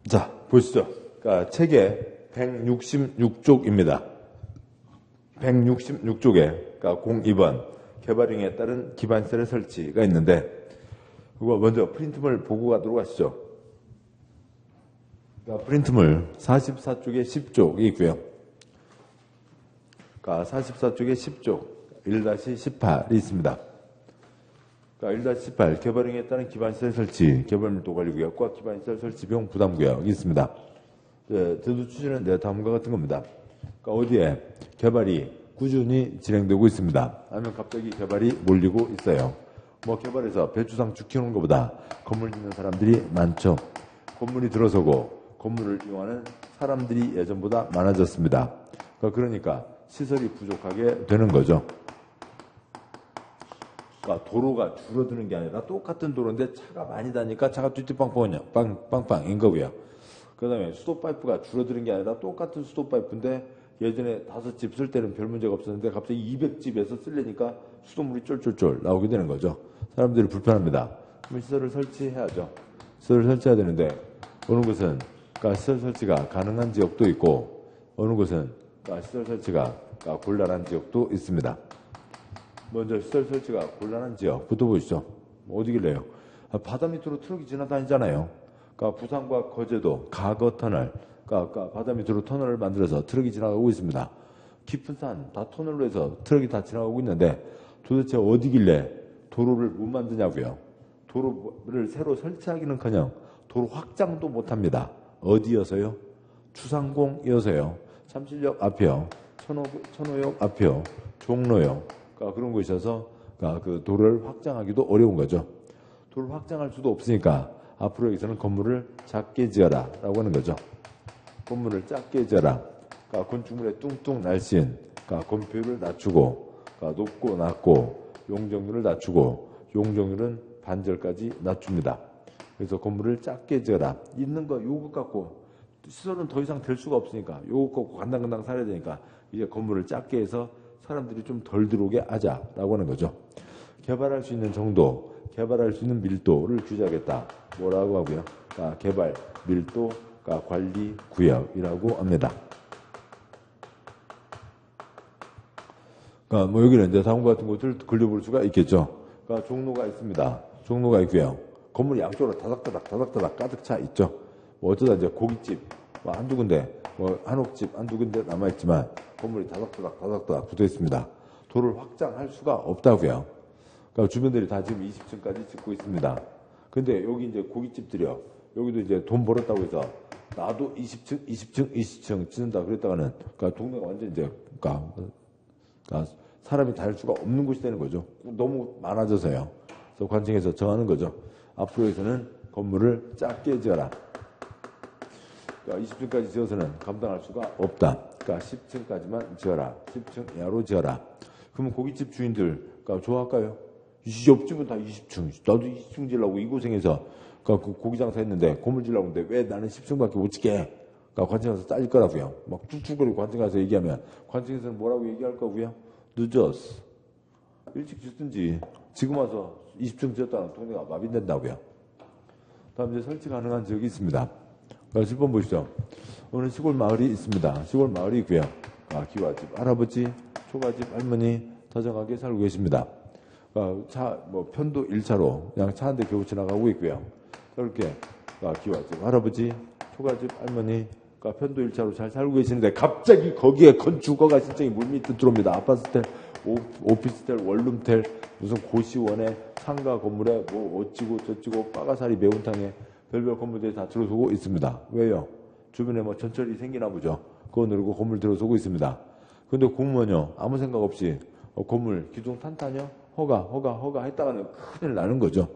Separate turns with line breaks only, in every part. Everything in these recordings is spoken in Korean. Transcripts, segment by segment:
자, 보시죠. 그러니까 책의 166쪽입니다. 166쪽에, 그러니까 02번 개발형에 따른 기반셀의 설치가 있는데, 그거 먼저 프린트물 보고 가도록 하시죠. 그러니까 프린트물 44쪽에 10쪽이 있고요. 그러니까 44쪽에 10쪽 1-18이 있습니다. 그러니까 1-18 개발형에 따른 기반시설 설치, 개발밀도 관리구역과 기반시설 설치 비용 부담구역이 있습니다. 제도 추진은 다음과 같은 겁니다. 그러니까 어디에 개발이 꾸준히 진행되고 있습니다. 아니면 갑자기 개발이 몰리고 있어요. 뭐 개발해서 배추상 죽 키우는 것보다 건물 짓는 사람들이 많죠. 건물이 들어서고 건물을 이용하는 사람들이 예전보다 많아졌습니다. 그러니까 시설이 부족하게 되는 거죠. 그러니까 도로가 줄어드는 게 아니라 똑같은 도로인데 차가 많이 다니까 차가 띠띠빵빵인 거고요. 그 다음에 수도 파이프가 줄어드는 게 아니라 똑같은 수도 파이프인데 예전에 5집 쓸 때는 별 문제가 없었는데 갑자기 200집에서 쓰려니까 수돗물이 쫄쫄쫄 나오게 되는 거죠. 사람들이 불편합니다. 그럼 시설을 설치해야죠. 시설을 설치해야 되는데 어느 곳은 그러니까 시설 설치가 가능한 지역도 있고 어느 곳은 그러니까 시설 설치가 곤란한 지역도 있습니다. 먼저 시설 설치가 곤란한 지역부터 보시죠. 어디길래요? 바다 밑으로 트럭이 지나다니잖아요. 그러니까 부산과 거제도 가거 터널, 그러니까 바다 밑으로 터널을 만들어서 트럭이 지나가고 있습니다. 깊은 산 다 터널로 해서 트럭이 다 지나가고 있는데 도대체 어디길래 도로를 못 만드냐고요. 도로를 새로 설치하기는커녕 도로 확장도 못합니다. 어디여서요? 추상공이어서요. 잠실역 앞이요. 천호역 앞이요. 종로요. 그러니까 그런 곳이어서 그러니까 그 도로를 확장하기도 어려운 거죠. 도로를 확장할 수도 없으니까 앞으로 여기서는 건물을 작게 지어라 라고 하는 거죠. 건물을 작게 지어라. 그러니까 건축물의 뚱뚱 날씬 그러니까 건폐율을 낮추고 그러니까 높고 낮고 용적률을 낮추고 용적률은 반절까지 낮춥니다. 그래서 건물을 작게 지어라. 있는 거 요것 갖고 시설은 더 이상 될 수가 없으니까 요것 갖고 간당간당 살아야 되니까 이제 건물을 작게 해서 사람들이 좀 덜 들어오게 하자라고 하는 거죠. 개발할 수 있는 정도, 개발할 수 있는 밀도를 규제하겠다. 뭐라고 하고요? 그러니까 개발 밀도 그러니까 관리 구역이라고 합니다. 그러니까 뭐 여기는 이제 다음과 같은 곳을 그려볼 수가 있겠죠. 그러니까 종로가 있습니다. 종로가 있고요. 건물이 양쪽으로 다닥다닥 가득 차 있죠. 뭐 어쩌다 이제 고깃집 뭐 한두 군데, 뭐 한옥집 한두 군데 남아있지만 건물이 다닥다닥 붙어 있습니다. 도로를 확장할 수가 없다고요. 그러니까 주변들이 다 지금 20층까지 짓고 있습니다. 근데 여기 이제 고깃집들이요. 여기도 이제 돈 벌었다고 해서 나도 20층 짓는다 그랬다가는 그러니까 동네가 완전 이제 그러니까 사람이 다닐 수가 없는 곳이 되는 거죠. 너무 많아져서요. 그래서 관청에서 정하는 거죠. 앞으로 해서는 건물을 작게 지어라. 그러니까 20층까지 지어서는 감당할 수가 없다. 그러니까 10층까지만 지어라. 10층 이하로 지어라. 그러면 고깃집 주인들 그러니까 좋아할까요? 옆집은 다 20층. 나도 20층 지으려고 이 고생해서 그러니까 그 고기 장사했는데 건물 지으려고 했는데 왜 나는 10층밖에 못 짓게? 그러니까 관청에서 따질 거라고요. 막 툭툭거리고 관청 가서 얘기하면 관청에서는 뭐라고 얘기할 거고요? 늦었어. 일찍 짓든지 지금 와서 20층 지었다는 동네가 마비된다고요. 다음 이제 설치 가능한 지역이 있습니다. 10번 보시죠. 오늘 시골 마을이 있습니다. 시골 마을이 있고요. 기와집, 할아버지, 초가집, 할머니 다정하게 살고 계십니다. 뭐 편도 1차로 그냥 차 한 대 겨우 지나가고 있고요. 이렇게 기와집, 할아버지, 초가집, 할머니 편도 1차로 잘 살고 계시는데 갑자기 거기에 건축허가 신청이 물밑에 들어옵니다. 아파트텔, 오피스텔, 원룸텔, 무슨 고시원에 상가 건물에 뭐 어찌고 저찌고 빠가사리 매운탕에 별별 건물들이 다 들어서고 있습니다. 왜요? 주변에 뭐 전철이 생기나 보죠. 그거 누르고 건물 들어서고 있습니다. 근데 공무원요 아무 생각 없이 건물 기둥 탄탄요? 허가 했다가는 큰일 나는 거죠.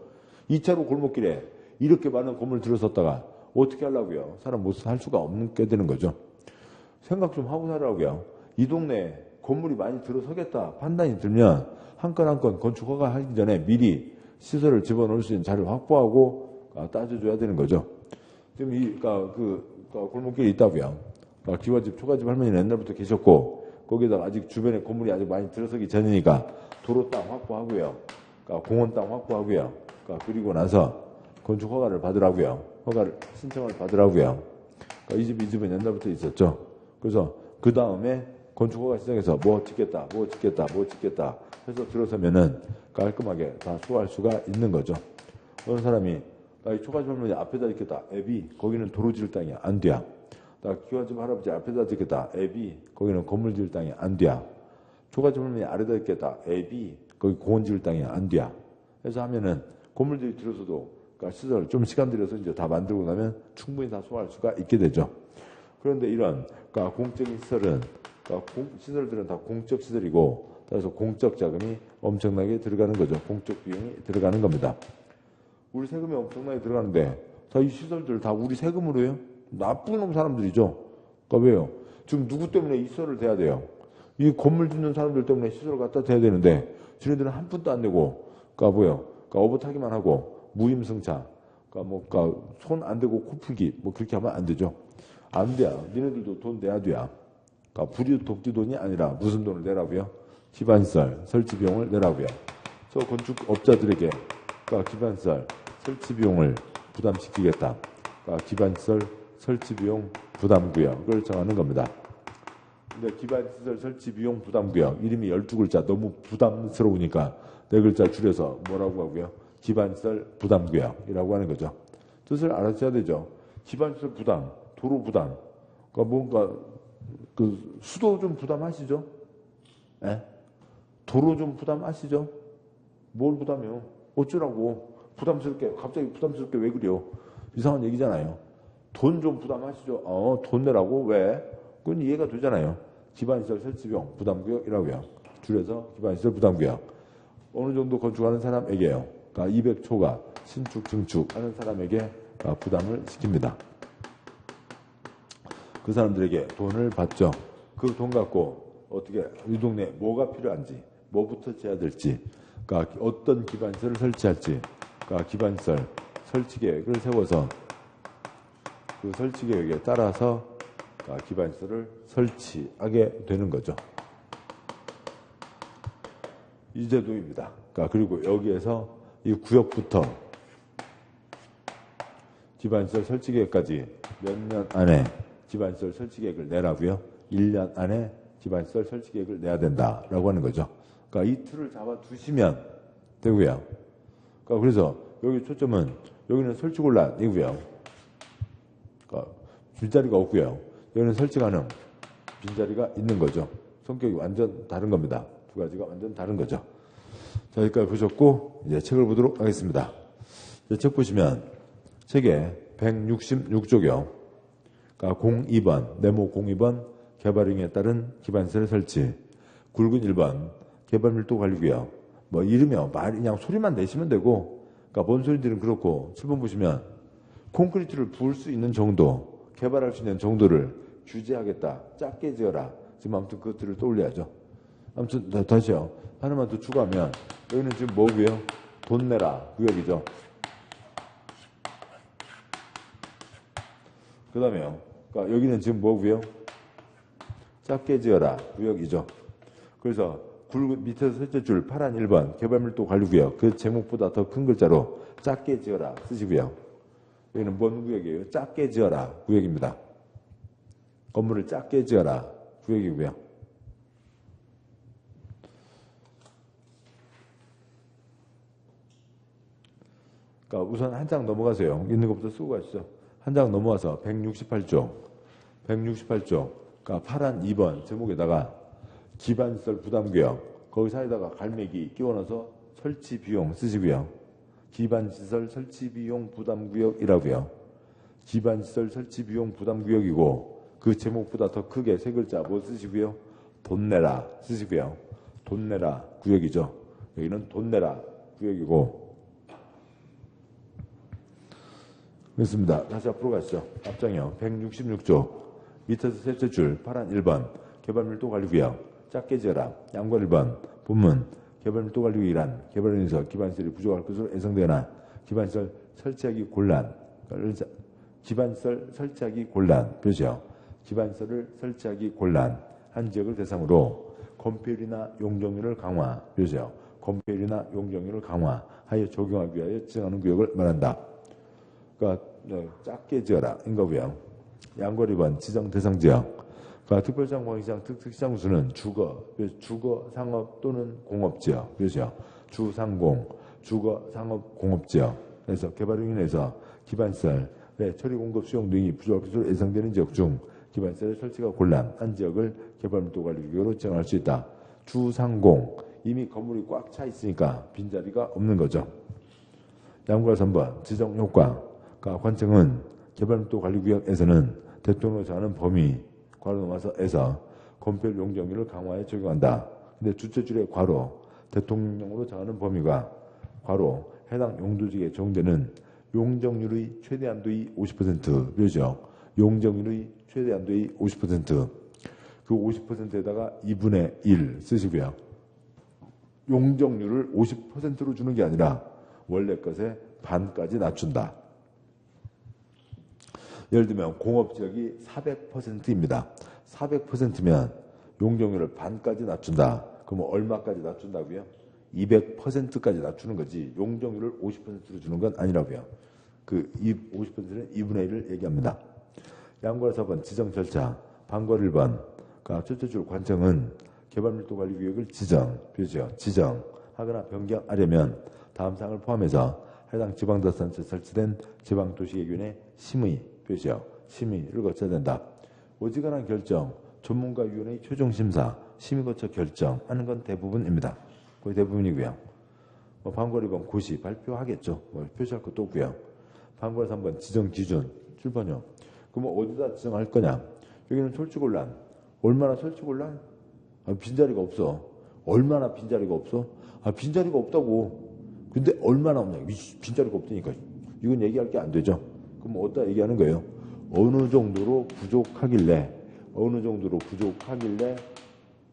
2차로 골목길에 이렇게 많은 건물 들어섰다가 어떻게 하려고요? 사람 못 살 수가 없게 되는 거죠. 생각 좀 하고 살라고요. 이 동네에 건물이 많이 들어서겠다 판단이 들면 한 건 한 건 건축 허가 하기 전에 미리 시설을 집어넣을 수 있는 자료를 확보하고 따져줘야 되는 거죠. 지금 골목길에 있다고요. 기와집, 초가집 할머니는 옛날부터 계셨고 거기다가 아직 주변에 건물이 아직 많이 들어서기 전이니까 도로 땅 확보하고요. 공원 땅 확보하고요. 그리고 나서 건축 허가를 받으라고요. 허가를 신청을 받으라고요. 그러니까 이 집은 옛날부터 있었죠. 그래서 그 다음에 건축 허가 시장에서 뭐 짓겠다 해서 들어서면은 깔끔하게 다 소화할 수가 있는 거죠. 어느 사람이 나 이 초가집 할머니 앞에다 짓겠다. 애비 거기는 도로 지을 땅이야. 안 돼야. 나 기와집 할아버지 앞에다 짓겠다. 애비 거기는 건물 지을 땅이 안 돼야. 초가집 할머니 아래다 짓겠다. 애비 거기 공원 지을 땅이 안 돼야. 해서 하면은 건물들이 들어서도 그러니까 시설 좀 시간 들여서 이제 다 만들고 나면 충분히 다 소화할 수가 있게 되죠. 그런데 이런 그러니까 공적인 시설은 그러니까 시설들은 다 공적 시설이고 따라서 공적 자금이 엄청나게 들어가는 거죠. 공적 비용이 들어가는 겁니다. 우리 세금이 엄청나게 들어가는데 다 이 시설들 다 우리 세금으로 해요? 나쁜 놈 사람들이죠. 그러니까 왜요? 지금 누구 때문에 이 시설을 대야 돼요? 이 건물 짓는 사람들 때문에 시설을 갖다 대야 되는데 지네들은 한 푼도 안 내고 그러니까 뭐요? 그러니까 어부타기만 하고 무임승차 그러니까 뭐 그러니까 손 안 대고 코 풀기 뭐 그렇게 하면 안 되죠. 안 돼야. 니네들도 돈 내야 돼야. 그러니까 부리 돕기 돈이 아니라 무슨 돈을 내라고요? 기반시설 설치 비용을 내라고요. 저 건축업자들에게 그러니까 기반시설 설치 비용을 부담시키겠다. 그러니까 기반시설 설치 비용 부담구역을 정하는 겁니다. 근데 기반시설 설치 비용 부담구역 이름이 12글자 너무 부담스러우니까 4글자 줄여서 뭐라고 하고요? 기반시설 부담구역이라고 하는 거죠. 뜻을 알아셔야 되죠. 기반시설 부담, 도로 부담, 그러니까 뭔가 그 수도 좀 부담하시죠? 예? 도로 좀 부담하시죠? 뭘 부담해요? 어쩌라고? 부담스럽게 갑자기 부담스럽게 왜 그래요? 이상한 얘기잖아요. 돈 좀 부담하시죠? 돈 내라고? 왜? 그건 이해가 되잖아요. 기반시설 설치비용 부담구역이라고요. 줄여서 기반시설 부담구역. 어느 정도 건축하는 사람에게요. 그러니까 200초가 신축, 증축 하는 사람에게 부담을 시킵니다. 그 사람들에게 돈을 받죠. 그 돈 갖고 어떻게 이 동네에 뭐가 필요한지, 뭐부터 지어야 될지, 그러니까 어떤 기반시설을 설치할지, 그러니까 기반시설 설치 계획을 세워서 그 설치 계획에 따라서 그러니까 기반시설을 설치하게 되는 거죠. 이 제도입니다. 그러니까 그리고 여기에서 이 구역부터 기반시설 설치 계획까지 몇 년 안에 기반시설 설치 계획을 내라고요. 1년 안에 기반시설 설치 계획을 내야 된다라고 하는 거죠. 그러니까 이 틀을 잡아 두시면 되고요. 그러니까 그래서 여기 초점은 여기는 설치 곤란이고요. 그러니까 빈자리가 없고요. 여기는 설치 가능 빈자리가 있는 거죠. 성격이 완전 다른 겁니다. 두 가지가 완전 다른 거죠. 자, 여기까지 보셨고 이제 책을 보도록 하겠습니다. 책 보시면 책에 166조요. 그러니까 02번 네모 02번 개발행위에 따른 기반시설 설치 굵은 1번 개발밀도 관리구역 뭐 이르면 말 그냥 소리만 내시면 되고 그러니까 뭔 소리들은 그렇고 7번 보시면 콘크리트를 부을 수 있는 정도 개발할 수 있는 정도를 규제하겠다. 작게 지어라. 지금 아무튼 그것들을 떠올려야죠. 아무튼 다시요. 하나만 더 추가하면 여기는 지금 뭐고요? 돈 내라 구역이죠. 그 다음에요. 그러니까 여기는 지금 뭐고요? 작게 지어라 구역이죠. 그래서 굵은 밑에서 셋째 줄 파란 1번 개발밀도 관리구역 그 제목보다 더 큰 글자로 작게 지어라 쓰시고요. 여기는 뭔 구역이에요? 작게 지어라 구역입니다. 건물을 작게 지어라 구역이고요. 그러니까 우선 한 장 넘어가세요. 있는 것부터 쓰고 가시죠. 한 장 넘어와서 168조. 그러니까 파란 2번 제목에다가 기반시설 부담구역 거기 사이에다가 갈매기 끼워넣어서 설치 비용 쓰시고요. 기반시설 설치 비용 부담구역이라고요. 기반시설 설치 비용 부담구역이고 그 제목보다 더 크게 세 글자 뭐 쓰시고요. 돈 내라 쓰시고요. 돈 내라 구역이죠. 여기는 돈 내라 구역이고 그렇습니다. 다시 앞으로 가시죠. 앞장이요. 166조 밑에서 셋째 줄 파란 1번 개발밀도 관리구역 작게 지어라. 양과 1번 본문 개발밀도 관리구역이란 개발인에서 기반시설이 부족할 것으로 예상되거나 기반시설 설치하기 곤란 기반시설 설치하기 곤란 표시요. 기반시설을 설치하기 곤란 한 지역을 대상으로 건폐율이나 용적률을 강화 표시요. 건폐율이나 용적률을 강화하여 적용하기 위하여 지정하는 구역을 말한다. 그러니까 작게 지어라 인거고요. 양걸 2번 지정 대상 지역. 그러니까 특별시장, 광역시장, 특특시장 구수는 주거, 상업 또는 공업지역, 그렇죠? 주상공, 주거, 상업, 공업지역. 그래서 개발로 인해서 기반시설, 처리 공급 수용 등이 부족할 것으로 예상되는 지역 중 기반시설의 설치가 곤란한 지역을 개발밀도관리구역으로 지정할 수 있다. 주상공, 이미 건물이 꽉 차 있으니까 빈자리가 없는 거죠. 양과 3번 지정효과. 그러니까 관청은 개발밀도관리구역에서는 대통령을 정하는 범위 괄호 넘어서 에서 건폐율 용적률을 강화해 적용한다. 근데 주체줄의 괄호 대통령으로 정하는 범위가 괄호 해당 용도지에 적용되는 용적률의 최대한도의 50% 그렇죠. 용적률의 최대한도의 50%. 그 50%에다가 2분의 1 쓰시고요. 용적률을 50%로 주는 게 아니라 원래 것의 반까지 낮춘다. 예를 들면 공업지역이 400%입니다. 400%면 용적률을 반까지 낮춘다. 그러면 얼마까지 낮춘다고요? 200%까지 낮추는 거지 용적률을 50%로 주는 건 아니라고요. 그 50%는 2분의 1을 얘기합니다. 양과 4번 지정 절차. 방과 1번 그러니까 첫째 줄 관청은 개발밀도관리구역을 지정하거나 변경하려면 다음 사항을 포함해서 해당 지방자치단체에 설치된 지방도시개균의 심의를 거쳐야 된다. 어지간한 결정, 전문가위원회의 최종심사, 심의 거쳐 결정하는 건 대부분입니다. 거의 대부분이고요. 방과 2번 고시 발표하겠죠. 표시할 것도 없고요. 방과 3번 지정 기준, 7번요. 그럼 어디다 지정할 거냐? 여기는 설치곤란. 얼마나 설치곤란? 빈자리가 없어. 얼마나 빈자리가 없어? 빈자리가 없다고. 근데 얼마나 없냐? 빈자리가 없으니까. 이건 얘기할 게 안 되죠. 그럼 어디다 얘기하는 거예요? 어느 정도로 부족하길래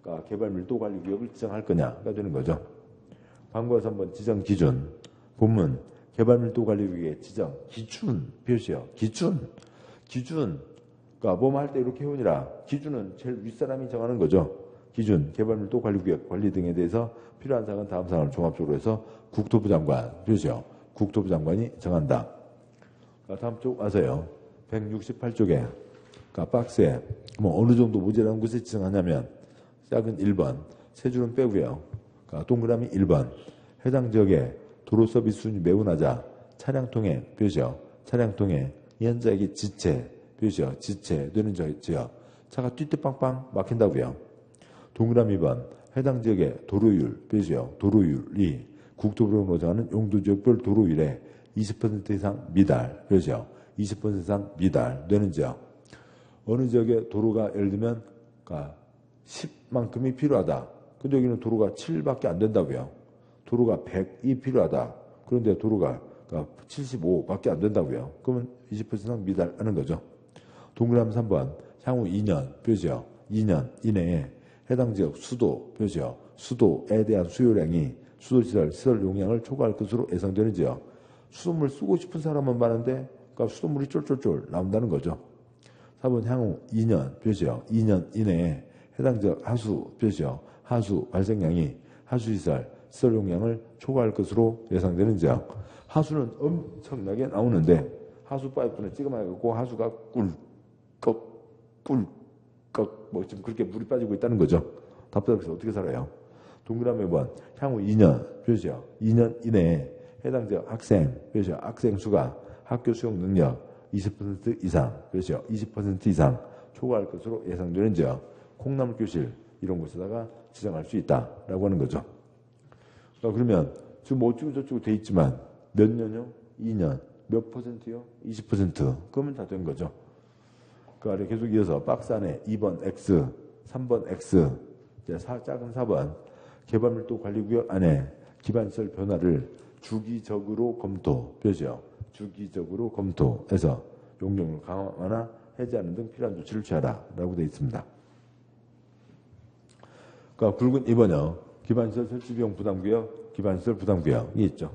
그러니까 개발밀도관리구역을 지정할 거냐가 되는 거죠. 방과 3번 지정 기준. 본문 개발밀도관리구역의 지정 기준 표시요. 기준. 그러니까 뭐뭐 할 때 이렇게 해오니라. 기준은 제일 윗사람이 정하는 거죠. 기준, 개발밀도관리구역 관리 등에 대해서 필요한 사항은 다음 사항을 종합적으로 해서 국토부 장관 표시요. 국토부 장관이 정한다. 그러니까 다음 쪽 와서요. 168쪽에 그러니까 박스에 어느 정도 모자라는 곳에 지정하냐면 짝은 1번, 세 줄은 빼고요. 그러니까 동그라미 1번, 해당 지역에 도로 서비스 수준이 매우 낮아 차량통행 표시요. 차량통행 현저하게 지체 표시요. 지체되는 지역 차가 띠띠빵빵 막힌다고요. 동그라미 2번, 해당 지역의 도로율 표시요. 도로율이 국토부로 정하는 용도지역별 도로율의 20% 이상 미달 표시요. 20% 이상 미달되는 지역. 어느 지역에 도로가 예를 들면 10만큼이 필요하다. 근데 여기는 도로가 7밖에 안 된다고요. 도로가 100이 필요하다. 그런데 도로가 75밖에 안 된다고요. 그러면 20% 이상 미달하는 거죠. 동그라미 3번 향후 2년 표시요. 2년 이내에 해당 지역 수도 표시요. 수도에 대한 수요량이 수도시설 용량을 초과할 것으로 예상되는 지역. 수돗물 쓰고 싶은 사람은 많은데 그러니까 수돗물이 쫄쫄쫄 나온다는 거죠. 4번 향후 2년 표시요. 2년 이내에 해당 지역 하수 표시요. 하수 발생량이 하수시설 시설 용량을 초과할 것으로 예상되는 지역. 하수는 엄청나게 나오는데 하수 파이프는 찌그마갖고 하수가 꿀꺽 지금 그렇게 물이 빠지고 있다는 거죠. 답답해서 어떻게 살아요? 동그라미 1번 향후 2년 표시요. 2년 이내에 해당 지역 학생 표시요. 학생 수가 학교 수용 능력 20% 이상 표시요. 20% 이상 초과할 것으로 예상되는 지역. 콩나물 교실 이런 곳에다가 지정할 수 있다라고 하는 거죠. 그러면 지금 어쩌고 저쩌고 돼 있지만 몇 년요? 2년. 몇 %요? 20%. 그러면 다 된 거죠. 그 아래 계속 이어서 박스 안에 2번 X, 3번 X, 이제 작은 4번 개발밀도관리구역 안에 기반시설 변화를 주기적으로 검토, 표시요. 주기적으로 검토해서 용적률 강화나 해제하는 등 필요한 조치를 취하라라고 되어 있습니다. 그러니까 굵은 2번요. 기반시설 설치비용 부담구역, 기반시설 부담구역이 있죠.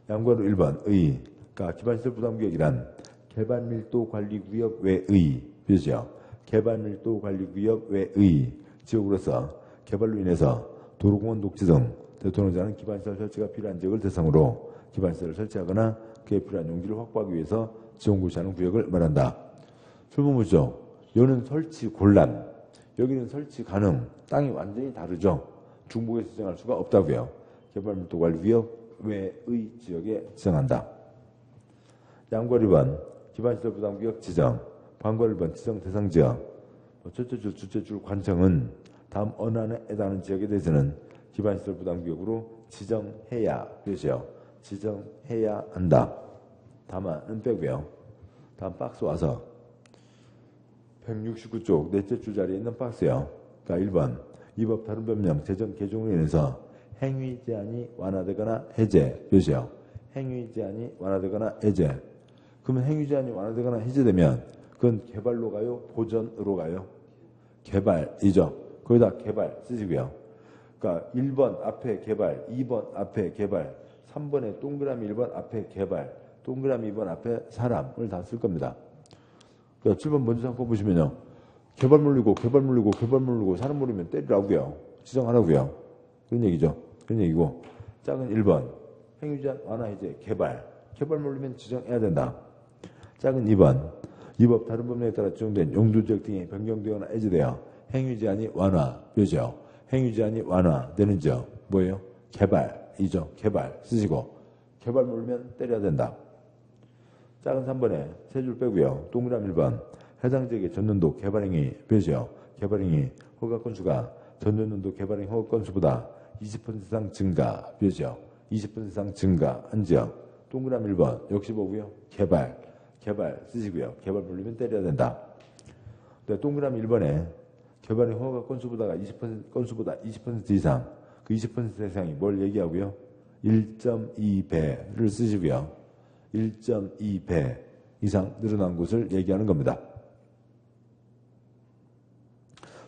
양과로 1번 의, 그러니까 기반시설 부담구역이란 개발밀도관리구역 외의 표시요. 개발밀도관리구역 외의 지역으로서 개발로 인해서 도로공원 녹지 등 대통령이 정하는 기반시설 설치가 필요한 지역을 대상으로 기반시설을 설치하거나 그에 필요한 용지를 확보하기 위해서 지원고시하는 구역을 말한다. 출범부죠. 여기는 설치 곤란, 여기는 설치 가능. 땅이 완전히 다르죠. 중복에서 지정할 수가 없다고요. 개발밀도 관리 위협 외의 지역에 지정한다. 양괄 2번 기반시설 부담구역 지정, 반괄 1번 지정 대상 지역. 첫째 줄, 둘째 줄 관청은 다음 어느 안에 해당하는 지역에 대해서는 기반시설 부담구역으로 지정해야 되죠. 지정해야 한다. 다만은 빼고요. 다음 박스 와서 169쪽 넷째 줄 자리에 있는 박스요. 그러니까 1번 이 법 다른 법령 제정 개정으로 인해서 행위 제한이 완화되거나 해제 표시요. 행위 제한이 완화되거나 해제. 그러면 행위 제한이 완화되거나 해제되면 그건 개발로 가요? 보전으로 가요? 개발이죠. 거기다 개발 쓰시고요. 그러니까 1번 앞에 개발, 2번 앞에 개발, 3번에 동그라미 1번 앞에 개발, 동그라미 2번 앞에 사람을 다 쓸 겁니다. 그러니까 7번 먼저 잠깐 보시면요. 개발 물리고, 개발 물리고, 개발 물리고, 사람 물리면 때리라고요. 지정하라고요. 그런 얘기죠. 그런 얘기고. 작은 1번. 행위 제한 완화 해제 개발. 개발 물리면 지정해야 된다. 작은 2번. 이 법 다른 법령에 따라 지정된 용도지역 등이 변경되거나 해제되어 행위 제한이 완화되죠. 행위 제한이 완화되는 지역. 뭐예요? 개발이죠. 개발 쓰시고. 개발 물리면 때려야 된다. 작은 3번에 세 줄 빼고요. 동그라미 1번. 해당 지역의 전년도 개발행위 표시요. 개발행위 허가 건수가 전년도 개발행위 허가 건수보다 20% 이상 증가 표시요. 20% 이상 증가한 지역. 동그라미 1번. 역시 보고요. 개발 쓰시고요. 개발 물리면 때려야 된다. 동그라미 1번에 개발행위 허가 건수보다가 건수보다 20% 이상. 그 20% 이상이 뭘 얘기하고요? 1.2배를 쓰시고요. 1.2배 이상 늘어난 곳을 얘기하는 겁니다.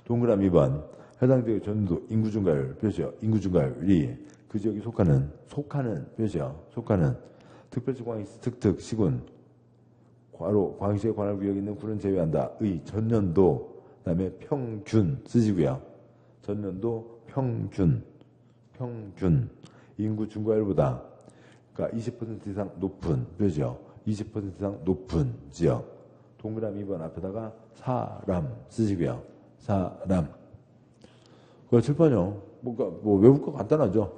동그라미 2번 해당 지역의 전년도 인구 증가율 표시요. 인구 증가율이 그 지역에 속하는 표시요. 속하는 특별시 광역시 특특 시군 과로 광역시에 관할 구역에 있는 군은 제외한다. 의 전년도 그다음에 평균 쓰시고요. 전년도 평균 인구 증가율보다 그러니까 20% 이상 높은 표시요. 20% 이상 높은 지역. 동그라미 2번 앞에다가 사람 쓰시고요. 사람. 그 7번요. 뭐 외울 거 간단하죠.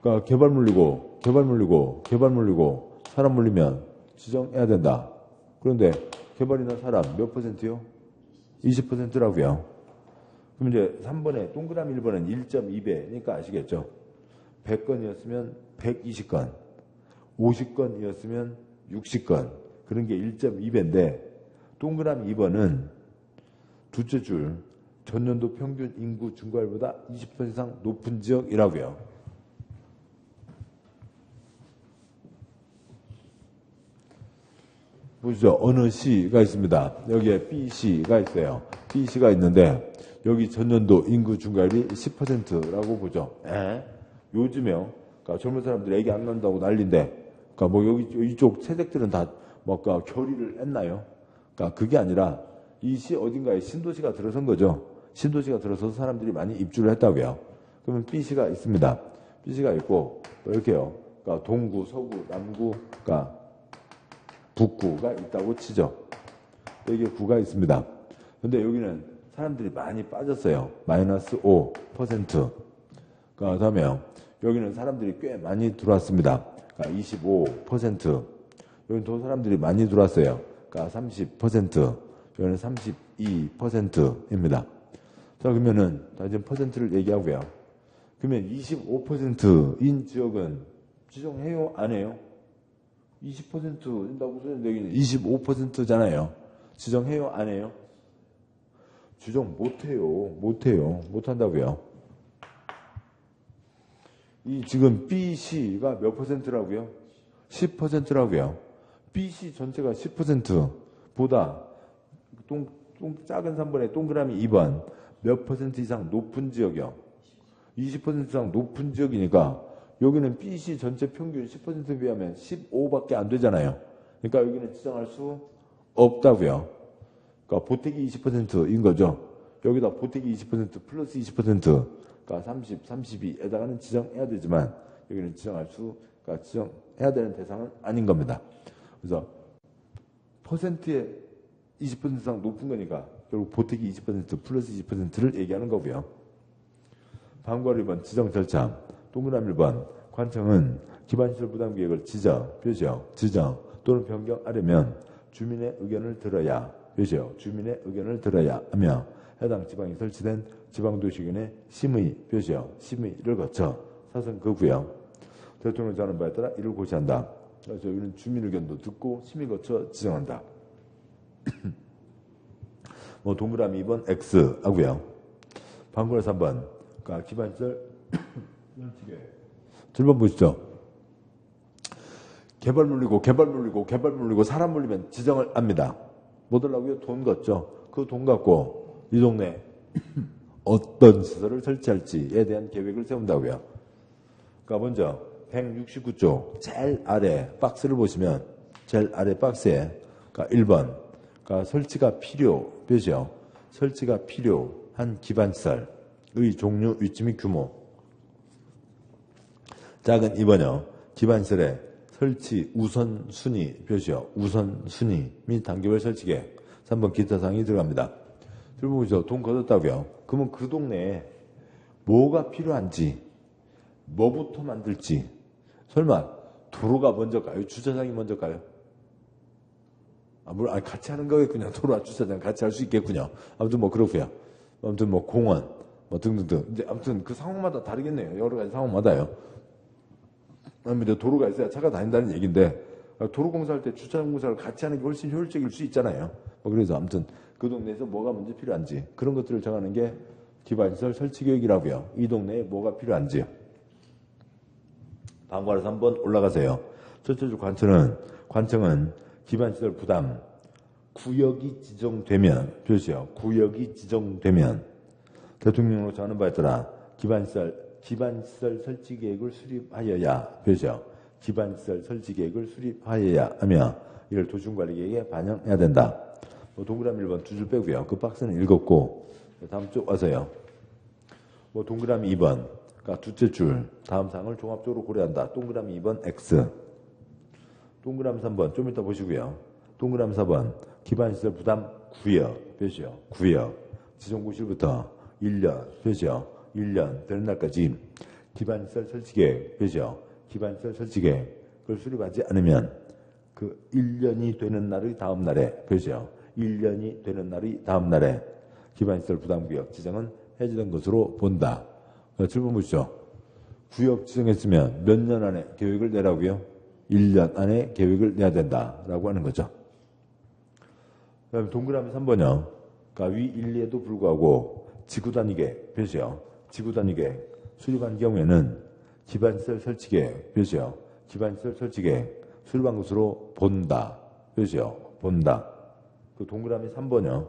그러니까 개발 물리고 사람 물리면 지정해야 된다. 그런데 개발이나 사람 몇 %요? 20%라고요. 그럼 이제 3번에 동그라미 1번은 1.2배니까 아시겠죠? 100건이었으면 120건, 50건이었으면 60건. 그런 게 1.2배인데 동그라미 2번은 둘째 줄 전년도 평균 인구 증가율보다 20% 이상 높은 지역이라고요. 보시죠. 어느 시가 있습니다. 여기에 B시가 있어요. B시가 있는데 여기 전년도 인구 증가율이 10%라고 보죠. 요즘에요. 그러니까 젊은 사람들이 애기 안 낳는다고 난리인데, 그러니까 뭐 여기 이쪽 세대들은 다 뭔가 결의를 했나요? 그러니까 그게 아니라 이 시 어딘가에 신도시가 들어선 거죠. 신도시가 들어서서 사람들이 많이 입주를 했다고요. 그러면 B시가 있습니다. B시가 있고 이렇게요. 그러니까 동구, 서구, 남구, 그러니까 북구가 있다고 치죠. 여기에 구가 있습니다. 근데 여기는 사람들이 많이 빠졌어요. 마이너스 5%. 그 다음에요. 여기는 사람들이 꽤 많이 들어왔습니다. 그러니까 25%. 여기는 더 사람들이 많이 들어왔어요. 그러니까 30%. 여기는 32%입니다. 자, 그러면은, 다 이제 퍼센트를 얘기하고요. 그러면 25%인 지역은 지정해요? 안 해요? 20%인다고 쓰는데 여기는 25%잖아요. 지정해요? 안 해요? 지정 못해요. 못한다고요. 이 지금 B시가 몇 %라고요? 10%라고요. B시 전체가 10%보다 작은 3번에 동그라미 2번 몇 % 이상 높은 지역이요? 20% 이상 높은 지역이니까 여기는 B시 전체 평균 10%에 비하면 15밖에 안 되잖아요. 그러니까 여기는 지정할 수 없다고요. 그러니까 보태기 20%인 거죠. 여기다 보태기 20% 플러스 20%, 그러니까 30, 32에다가는 지정해야 되지만 여기는 지정할 수 그러니까 지정해야 되는 대상은 아닌 겁니다. 그래서 퍼센트의 20% 이상 높은 거니까 결국 보태기 20% 플러스 20%를 얘기하는 거고요. 방과 1번 지정 절차. 동그라미 1번 관청은 기반시설 부담계획을 지정 또는 변경하려면 주민의 의견을 들어야 주민의 의견을 들어야 하며 해당 지방에 설치된 지방도시의견의 심의를 거쳐 사선 거고요. 대통령이 정하는 바에 따라 이를 고시한다. 그래서 여기는 주민 의견도 듣고 심의 거쳐 지정한다. 동그라미 2번 X 하고요. 방구라 3번 그러니까 기반시설 7번 보시죠. 개발 물리고 사람 물리면 지정을 합니다. 뭐 달라고요? 돈 걷죠. 그 돈 갖고 이 동네에 어떤 시설을 설치할지에 대한 계획을 세운다고요. 그러니까 먼저 169조 제일 아래 박스를 보시면 제일 아래 박스에 그러니까 1번 그러니까 설치가 필요한 기반시설의 종류, 위치 및 규모. 작은 2번요. 기반시설의 설치 우선순위 우선순위 및 단계별 설치계획. 3번 기타 사항이 들어갑니다. 들어보시죠. 돈 걷었다고요. 그러면 그 동네에 뭐가 필요한지 뭐부터 만들지. 설마 도로가 먼저일까요? 주차장이 먼저일까요? 물론 같이 하는 거겠군요. 도로와 주차장 같이 할 수 있겠군요. 아무튼 그렇고요. 아무튼 공원 등등등. 이제 아무튼 그 상황마다 다르겠네요. 여러 가지 상황마다요. 아무튼 도로가 있어야 차가 다닌다는 얘기인데 도로 공사할 때 주차장 공사를 같이 하는 게 훨씬 효율적일 수 있잖아요. 그래서 아무튼 그 동네에서 뭐가 먼저 필요한지 그런 것들을 정하는 게 기반시설 설치 계획이라고요. 이 동네에 뭐가 필요한지요. 방과로 3번 올라가세요. 첫째로 관청은 기반시설 부담 구역이 지정되면 대통령으로 정하는 바에 따라 기반시설 설치 계획을 수립하여야 하며 이를 도시관리계획에 반영해야 된다. 동그라미 1번 두 줄 빼고요. 그 박스는 읽었고 다음 쪽 와서요. 동그라미 2번 그러니까 두째 줄 다음 사항을 종합적으로 고려한다. 동그라미 2번 X. 동그라미 3번 좀 이따 보시고요. 동그라미 4번 기반시설 부담 구역 지정고시부터 1년 되는 날까지 기반시설 설치계획을 수립하지 않으면 그 1년이 되는 날의 다음 날에 기반시설 부담구역 지정은 해제된 것으로 본다. 7번 보시죠. 구역 지정했으면 몇 년 안에 계획을 내라고요? 1년 안에 계획을 내야 된다라고 하는 거죠. 그다음에 동그라미 3번이요. 그러니까 위 1, 2에도 불구하고 지구단위계 수립한 경우에는 기반시설 설치계획 수립한 것으로 본다. 그 동그라미 3번이요.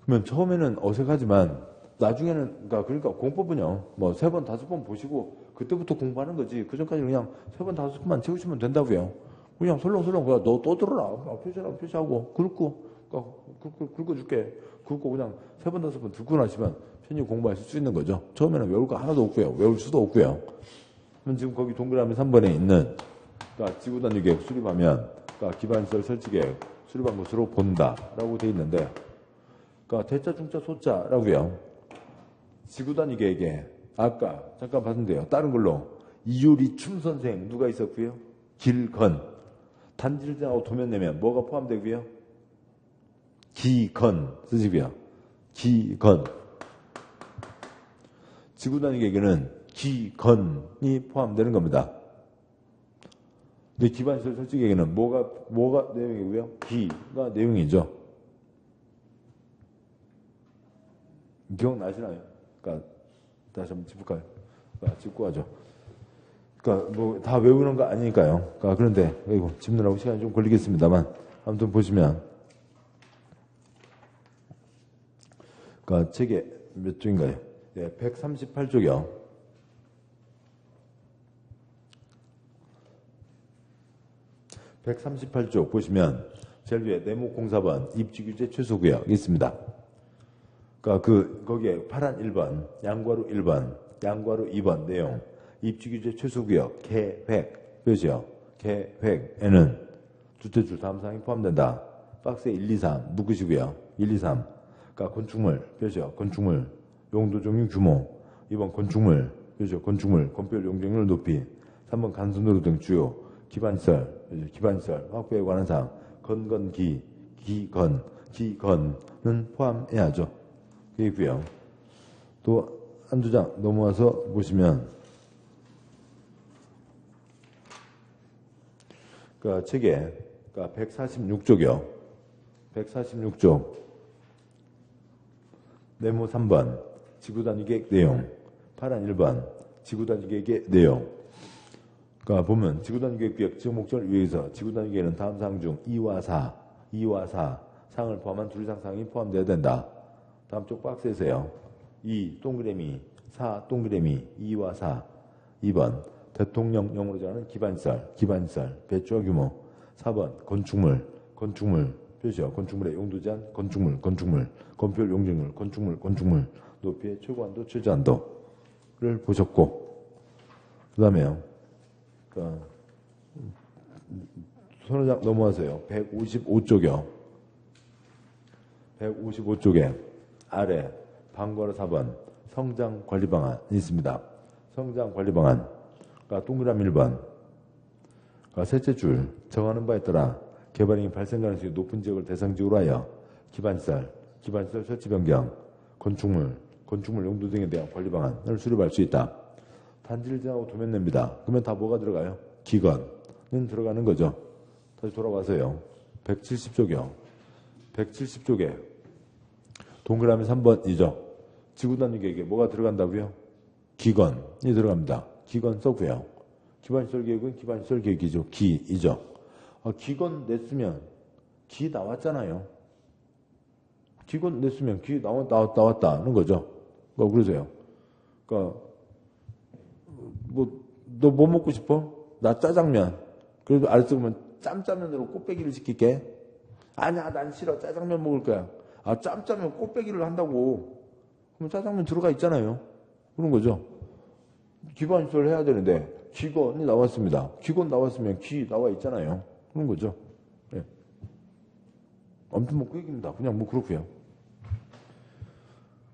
그러면 처음에는 어색하지만 나중에는 그러니까 공법은요. 3번, 5번 보시고 그때부터 공부하는 거지. 그 전까지 그냥 3번, 5번만 채우시면 된다고요. 그냥 설렁설렁 너 또 들어라. 표시하고 긁어줄게. 긁고 그냥 3번, 5번 듣고 나시면 편히 공부하실 수 있는 거죠. 처음에는 외울 거 하나도 없고요. 외울 수도 없고요. 그럼 지금 거기 동그라미 3번에 있는 지구단위계획 수립하면 기반시설 설치계획 수립한 것으로 본다라고 돼 있는데 대자, 중자, 소자라고요. 지구단위계획에 아까 잠깐 봤는데요. 다른 걸로 이효리춤 선생 누가 있었고요? 길건 단지를하고 도면 내면 뭐가 포함되고요? 기건 쓰시고요. 기건 지구단위계획에는 기건이 포함되는 겁니다. 근데 기반시설 설치계획에는 뭐가 내용이고요? 기가 내용이죠. 기억나시나요? 다시 한번 짚을까요? 짚고 하죠. 다 외우는 거 아니니까요. 그런데, 짚느라고 시간이 좀 걸리겠습니다만, 아무튼 보시면, 책에 몇 쪽인가요? 네, 138쪽이요. 138쪽 보시면, 제일 위에 네모공사번 입지규제 최소구역이 있습니다. 거기에 파란 1번, 양괄호 1번, 양괄호 2번 내용. 입지규제 최소구역 계획 표시요. 계획에는 주택줄 다음 사항이 포함된다. 박스에 1, 2, 3 묶으시고요. 1, 2, 3. 그러니까 건축물 표시요. 건축물 용도 종류 규모. 2번 건축물 표시요. 건축물 건폐율 용적률 높이. 3번 간선도로 등 주요 기반시설 기반시설 확보에 관한 사항. 건건기 기건은 포함해야죠. 그리고요. 또 한두 장 넘어와서 보시면 그 책에 146쪽이요. 146쪽 네모 3번 지구단위계획 내용 파란 1번 지구단위계획의 내용. 그러니까 보면 지구단위계획 지역 목적을 위해서 지구단위계획은 다음 사항 중 2와 4 사항을 포함한 둘 이상 사항이 포함되어야 된다. 다음 쪽 박스에서요. 2 동그라미 4 동그라미 2와 4 2번 대통령령으로 정하는 기반시설 배추와 규모. 4번 건축물 표시요. 건축물의 용도 제한 건축물 건폐율 용적률 건축물 높이의 최고한도 최저한도를 보셨고 그 다음에요. 서너 장 넘어와서요. 155쪽이요. 155쪽에 아래 방과로 4번 성장관리 방안이 있습니다. 성장관리 방안. 그러니까 동그라미 1번. 그러니까 셋째 줄 정하는 바에 따라 개발행위 발생 가능성이 높은 지역을 대상지역으로 하여 기반시설 설치 변경, 건축물 용도 등에 대한 관리 방안을 수립할 수 있다. 단지를 정하고 도면 냅니다. 그러면 다 뭐가 들어가요? 기건은 들어가는 거죠. 다시 돌아와서요. 170쪽이요. 170쪽에 동그라미 3번이죠. 지구단위계획에 뭐가 들어간다고요? 기건이 들어갑니다. 기건 써고요. 기반시설 계획은 기반시설 계획이죠. 기이죠. 기건 냈으면 기 나왔잖아요. 기건 냈으면 기 나왔다는 거죠. 그러세요. 그러니까 너 뭐 먹고 싶어? 나 짜장면. 그래도 알았어. 그러면 짬짜면으로 꽃배기를 시킬게. 아니야, 난 싫어. 짜장면 먹을 거야. 짬짜면 꽃배기를 한다고. 그럼 짜장면 들어가 있잖아요. 그런 거죠. 기반시설 해야 되는데 기건이 나왔습니다. 기건 나왔으면 기 나와 있잖아요. 그런 거죠. 예. 아무튼 그 얘기입니다. 그냥 그렇고요.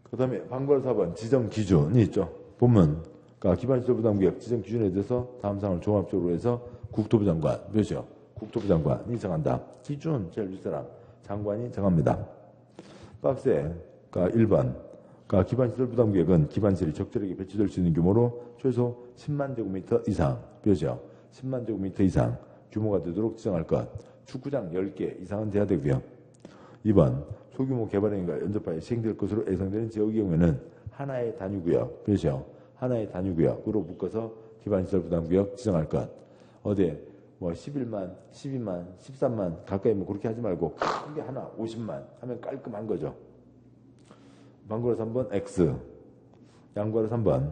그 다음에 방과로 4번 지정 기준이 있죠. 보면 그러니까 기반시설 부담구역 지정 기준에 대해서 다음 사항을 종합적으로 해서 국토부 장관 몇이요? 국토부 장관이 정한다. 기준 제일 윗사람 장관이 정합니다. 박스에 그러니까 1번 그러니까 기반시설 부담구역은 기반시설이 적절하게 배치될 수 있는 규모로 최소 10만 제곱미터 이상 몇이요? 10만 제곱미터 이상 규모가 되도록 지정할 것. 축구장 10개 이상은 돼야 되고요. 2번 소규모 개발행위가 연접하여 시행될 것으로 예상되는 지역의 경우에는 하나의 단위구역 몇이요? 하나의 단위구역으로 묶어서 기반시설 부담구역 지정할 것. 어디 11만, 12만, 13만 가까이 그렇게 하지 말고 큰 게 하나 50만 하면 깔끔한 거죠. 방과로 3번 X, 양과로 3번,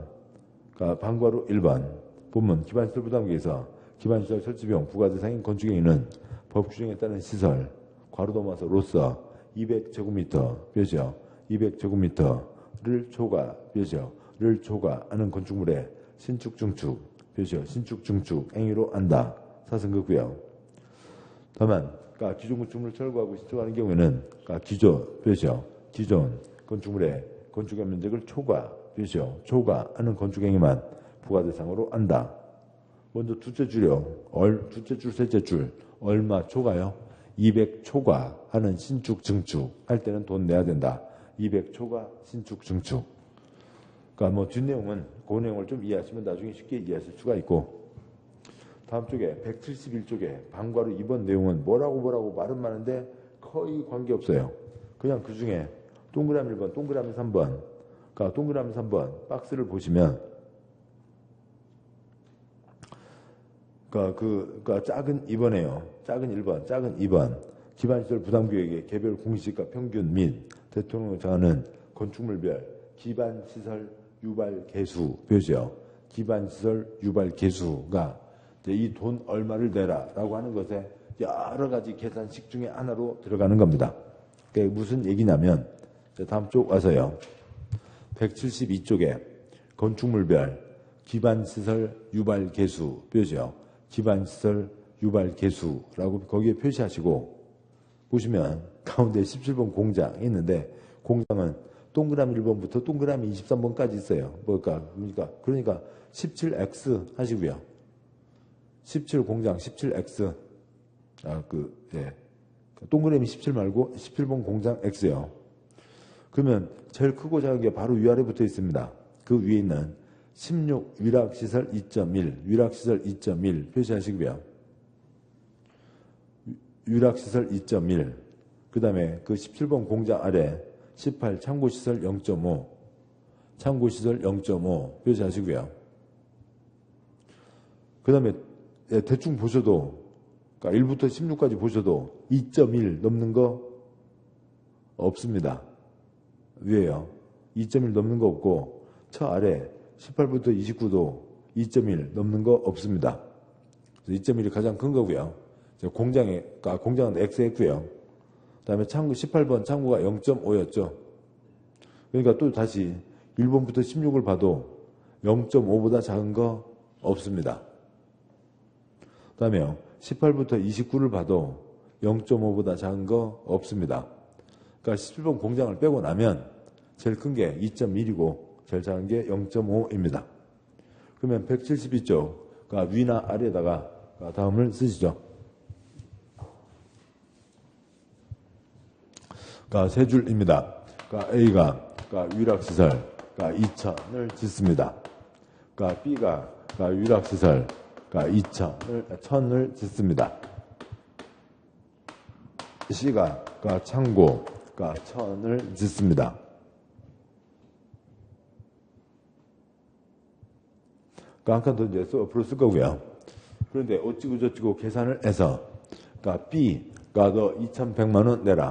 그러니까 방과로 1번. 본문 기반시설 부담구역에서 기반시설 설치비용 부과 대상인 건축행위는 법 규정에 따른 시설, 괄호 넘어서 로서 200제곱미터 몇이요? 200제곱미터를 초과 몇이요? 를 초과하는 건축물의 신축 증축 몇이요? 신축 증축 행위로 한다. 사승급고요. 다만 그러니까 기존 건축물을 철거하고 신축하는 경우에는 그러니까 기존 몇이요? 기존 건축물의 건축의 면적을 초과 몇이요? 초과하는 건축행위만 부과 대상으로 한다. 먼저 둘째 줄이요. 둘째 줄, 셋째 줄 얼마 초과요? 200 초과하는 신축 증축 할 때는 돈 내야 된다. 200 초과 신축 증축. 그러니까 뒷내용은 그 내용을 좀 이해하시면 나중에 쉽게 이해하실 수가 있고. 다음 쪽에 171쪽에 방과로 2번 내용은 뭐라고 말은 많은데 거의 관계없어요. 그냥 그 중에 동그라미 1번, 동그라미 3번. 그러니까 동그라미 3번 박스를 보시면 그러니까 작은 2번이에요. 작은 1번, 작은 2번. 기반시설 부담구역의 개별 공시지가 평균 및 대통령이 정하는 건축물별 기반시설 유발 개수 표시요. 기반시설 유발 개수가 이 돈 얼마를 내라라고 하는 것에 여러 가지 계산식 중에 하나로 들어가는 겁니다. 그게 무슨 얘기냐면 다음 쪽 와서요. 172쪽에 건축물별 기반시설 유발 개수 표시요. 기반시설 유발 개수라고 거기에 표시하시고 보시면 가운데 17번 공장이 있는데 공장은 동그라미 1번부터 동그라미 23번까지 있어요. 그러니까 17X 하시고요. 17 공장 17X 동그라미 17 말고 17번 공장 X요. 그러면 제일 크고 작은 게 바로 위아래 붙어 있습니다. 그 위에 있는 16 위락시설 2.1 위락시설 2.1 표시하시고요. 위락시설 2.1 그 다음에 그 17번 공장 아래 18 창고시설 0.5 창고시설 0.5 표시하시고요. 그 다음에 대충 보셔도 그러니까 1부터 16까지 보셔도 2.1 넘는 거 없습니다. 위에요. 2.1 넘는 거 없고 저 아래 18부터 29도 2.1 넘는 거 없습니다. 2.1이 가장 큰 거고요. 공장은 XX고요. 그 다음에 창구 18번 창구가 0.5였죠. 그러니까 또 다시 1번부터 16을 봐도 0.5보다 작은 거 없습니다. 그 다음에 18부터 29를 봐도 0.5보다 작은 거 없습니다. 그러니까 17번 공장을 빼고 나면 제일 큰 게 2.1이고 제일 작은 게 0.5입니다. 그러면 172쪽 그러니까 위나 아래에다가 다음을 쓰시죠. 그러니까 세 줄입니다. 그러니까 A가 위락시설 2,000을 짓습니다. 그러니까 B가 위락시설 1,000을 짓습니다. C가 창고 1,000을 짓습니다. 한 칸 더 이제 앞으로 쓸 거고요. 그런데 어찌고 저찌고 계산을 해서 B가 너 2,100만 원 내라.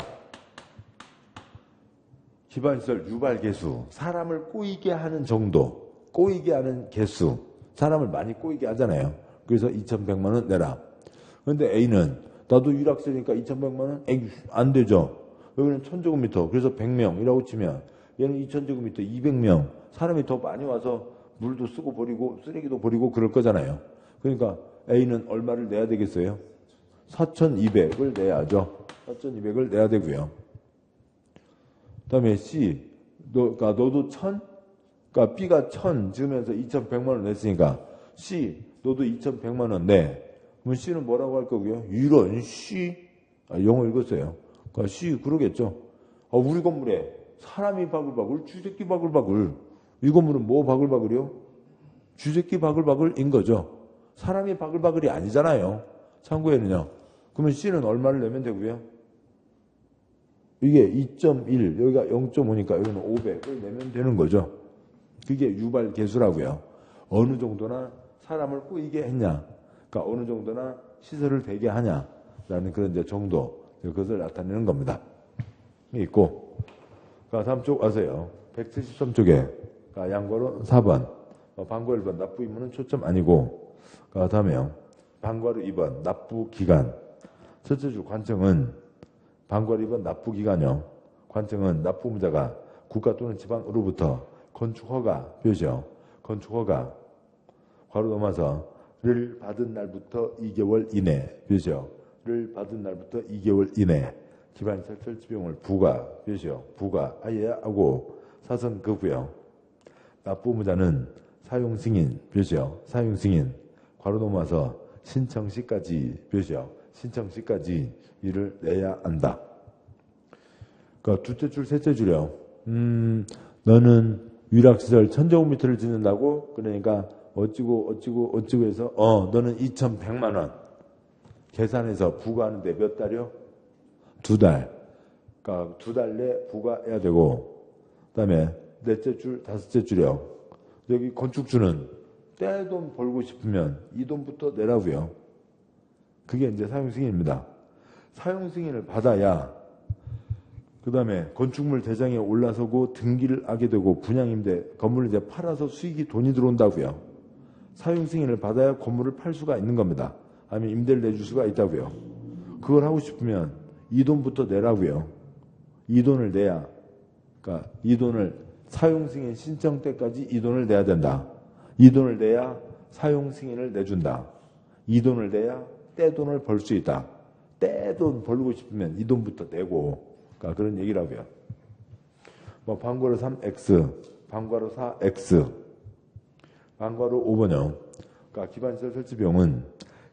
기반시설 유발 개수, 사람을 꼬이게 하는 정도, 꼬이게 하는 개수, 사람을 많이 꼬이게 하잖아요. 그래서 2,100만 원 내라. 그런데 A는 나도 유락시니까 2,100만 원? 안 되죠. 여기는 1,000제곱미터, 그래서 100명이라고 치면 얘는 2,000제곱미터 200명, 사람이 더 많이 와서 물도 쓰고 버리고 쓰레기도 버리고 그럴 거잖아요. 그러니까 A는 얼마를 내야 되겠어요? 4,200을 내야죠. 4,200을 내야 되고요. 그 다음에 C, 너도 1,000? 그러니까 B가 1,000 지으면서 2,100만 원 냈으니까 C, 너도 2,100만 원 내. 그러면 C는 뭐라고 할 거고요? 이런 C, 영어 읽었어요. 그러니까 C 그러겠죠. 우리 건물에 사람이 바글바글, 쥐새끼 바글바글. 이 건물은 뭐 바글바글이요? 쥐새끼 바글바글인 거죠. 사람이 바글바글이 아니잖아요. 참고에는요. 그러면 C는 얼마를 내면 되고요? 이게 2.1, 여기가 0.5니까 여기는 500을 내면 되는 거죠. 그게 유발 개수라고요. 어느 정도나 사람을 꼬이게 했냐, 그러니까 어느 정도나 시설을 되게 하냐라는 그런 이제 정도, 그것을 나타내는 겁니다. 있고, 다음 쪽 아세요. 173쪽에 양괄호 4번, 방괄호 1번 납부 의무는 초점 아니고, 다음에요. 방괄호 2번 납부 기간. 첫째 줄 관청은 방괄호 2번 납부 기간요. 관청은 납부 의무자가 국가 또는 지방으로부터 건축허가 표시요. 건축허가 괄호 넘어서 를 받은 날부터 2개월 이내 표시요. 를 받은 날부터 2개월 이내 기반시설 설치 비용을 부과 표시요. 부과 아예 하고 사선 거부요. 납부 의무자는 사용 승인 표시요. 사용 승인 괄호 넘어서 신청 시까지 표시요. 신청 시까지 이를 내야 한다. 그러니까 둘째 줄, 셋째 줄이요. 너는 위락시설 1,000제곱미터를 짓는다고? 그러니까 어찌고 해서 너는 2,100만 원 계산해서 부과하는데 몇 달이요? 2달. 그러니까 2달 내 부과해야 되고, 그다음에 넷째 줄, 다섯째 줄이요. 여기 건축주는 떼돈 벌고 싶으면 이 돈부터 내라고요. 그게 이제 사용 승인입니다. 사용 승인을 받아야 그 다음에 건축물 대장에 올라서고 등기를 하게 되고 분양임대 건물을 이제 팔아서 수익이 돈이 들어온다고요. 사용 승인을 받아야 건물을 팔 수가 있는 겁니다. 아니면 임대를 내줄 수가 있다고요. 그걸 하고 싶으면 이 돈부터 내라고요. 이 돈을 내야, 그러니까 이 돈을 사용 승인 신청 때까지 이 돈을 내야 된다. 이 돈을 내야 사용 승인을 내준다. 이 돈을 내야 떼돈을 벌 수 있다. 떼돈 벌고 싶으면 이 돈부터 내고, 그러니까 그런 얘기라고요. 뭐 방과로 3X, 방과로 4X, 방과로 5번형. 그러니까 기반시설 설치 비용은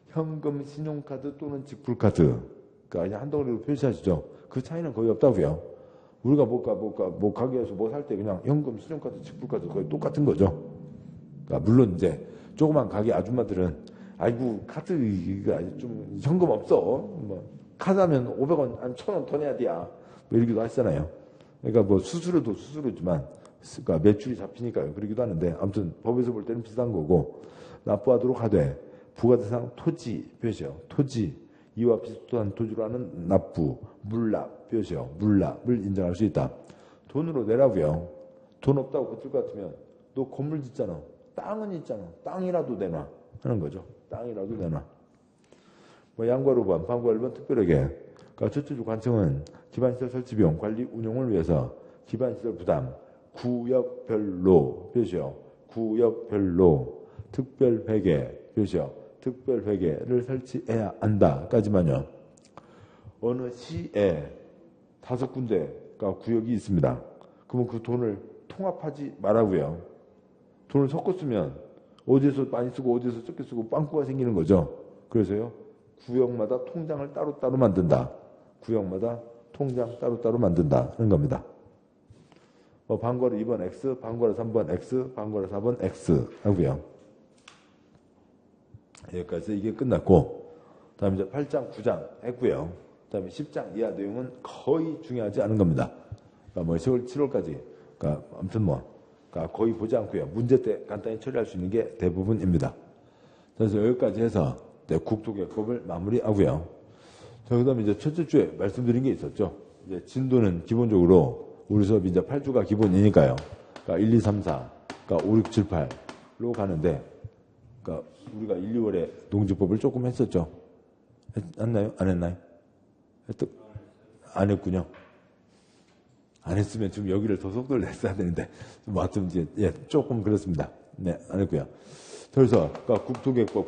현금, 신용카드 또는 직불카드. 그러니까 그냥 한 덩어리로 표시하시죠. 그 차이는 거의 없다고요. 우리가 뭐 가게에서 뭐 살 때 그냥 현금, 신용카드, 직불카드 거의 똑같은 거죠. 그러니까 물론 이제 조그만 가게 아줌마들은 아이고 카드가 좀 현금 없어. 뭐 카드 하면 500원, 한 1000원 더 내야 돼야. 뭐 이러기도 하시잖아요. 그러니까 뭐 수수료도 수수료지만 그러니까 매출이 잡히니까요. 그러기도 하는데 아무튼 법에서 볼 때는 비슷한 거고 납부하도록 하되 부가대상 토지 표시요. 토지 이와 비슷한 토지로 하는 납부 물납 표시요. 물납을 인정할 수 있다. 돈으로 내라고요. 돈 없다고 버틸 것 같으면 너 건물 짓잖아. 땅은 있잖아. 땅이라도 내놔 하는 거죠. 땅이라도 내놔. 뭐 양과로 번, 방과 1번 특별하게 그러니까 첫째 주 관청은 기반시설 설치 비용 관리 운용을 위해서 기반시설 부담 구역별로 표시요. 구역별로 특별회계 표시요. 특별회계를 설치해야 한다까지만요. 어느 시에 5군데가 구역이 있습니다. 그러면 그 돈을 통합하지 말라고요. 돈을 섞어 쓰면 어디에서 많이 쓰고 어디에서 적게 쓰고 빵꾸가 생기는 거죠. 그래서요. 구역마다 통장을 따로따로 만든다. 구역마다 통장 따로따로 만든다 하는 겁니다. 방과로 2번 X, 방과로 3번 X, 방과로 4번 X 하고요. 여기까지 이게 끝났고 다음 이제 8장, 9장 했고요. 다음에 10장 이하 내용은 거의 중요하지 않은 겁니다. 그러니까 뭐 10월, 7월까지 그러니까 아무튼 그러니까 거의 보지 않고요. 문제 때 간단히 처리할 수 있는 게 대부분입니다. 그래서 여기까지 해서 국토개혁법을 마무리하고요. 자, 그다음에 이제 첫째 주에 말씀드린 게 있었죠. 이제 진도는 기본적으로 우리 수업이 이제 8주가 기본이니까요. 그러니까 1, 2, 3, 4, 그러니까 5, 6, 7, 8로 가는데, 그러니까 우리가 1, 2월에 농지법을 조금 했었죠. 했나요? 안 했나요? 안 했군요. 안 했으면 지금 여기를 더 속도를 냈어야 되는데, 뭐 하여튼 이제 조금 그렇습니다. 네, 안 했고요. 그래서 그러니까 국토개혁법,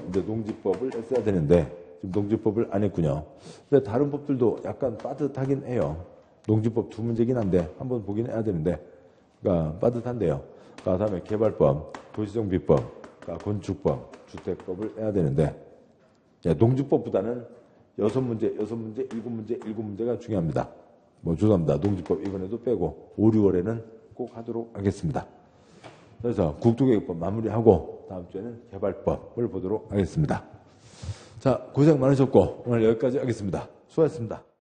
이제 농지법을 했어야 되는데 지금 농지법을 안 했군요. 근데 다른 법들도 약간 빠듯하긴 해요. 농지법 2문제긴 한데 한번 보긴 해야 되는데, 그러니까 빠듯한데요. 그러니까 다음에 개발법, 도시정비법, 그러니까 건축법, 주택법을 해야 되는데 농지법보다는 6문제, 7문제가 중요합니다. 뭐 죄송합니다. 농지법 이번에도 빼고 5, 6월에는 꼭 하도록 하겠습니다. 그래서 국토개혁법 마무리하고 다음 주에는 개발법을 보도록 하겠습니다. 자, 고생 많으셨고 오늘 여기까지 하겠습니다. 수고하셨습니다.